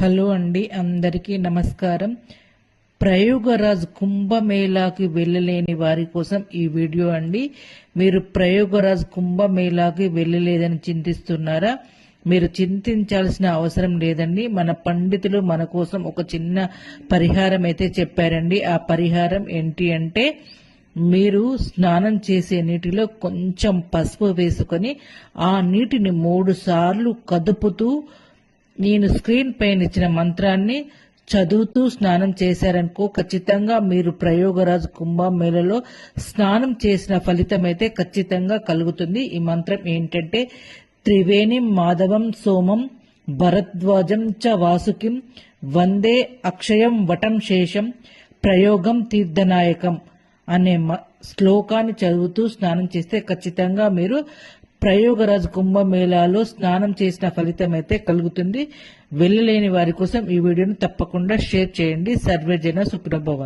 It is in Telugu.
హలో అండి, అందరికీ నమస్కారం. ప్రయోగరాజ్ కుంభమేళాకి వెళ్ళలేని వారి కోసం ఈ వీడియో అండి. మీరు ప్రయోగరాజ్ కుంభమేళాకి వెళ్ళలేదని చింతిస్తున్నారా? మీరు చింతించాల్సిన అవసరం లేదండి. మన పండితులు మన కోసం ఒక చిన్న పరిహారం అయితే చెప్పారండి. ఆ పరిహారం ఏంటి అంటే, మీరు స్నానం చేసే నీటిలో కొంచెం పసుపు వేసుకొని ఆ నీటిని 3 సార్లు కదుపుతూ నేను స్క్రీన్ పైన ఇచ్చిన మంత్రాన్ని చదువుతూ స్నానం చేశారనుకో, ఖచ్చితంగా మీరు ప్రయోగరాజ్ కుంభమేళలో స్నానం చేసిన ఫలితం అయితే ఖచ్చితంగా కలుగుతుంది. ఈ మంత్రం ఏంటంటే, త్రివేణిం మాధవం సోమం భరద్వాజం చ వాసుకిం వందే అక్షయం వటం శేషం ప్రయోగం తీర్థనాయకం అనే శ్లోకాన్ని చదువుతూ స్నానం చేస్తే ఖచ్చితంగా మీరు ప్రయోగరాజ్ కుంభమేళాలో స్నానం చేసిన ఫలితం అయితే కలుగుతుంది. వెళ్ళలేని వారి కోసం ఈ వీడియోను తప్పకుండా షేర్ చేయండి. సర్వేజన సుఖినో భవంతు.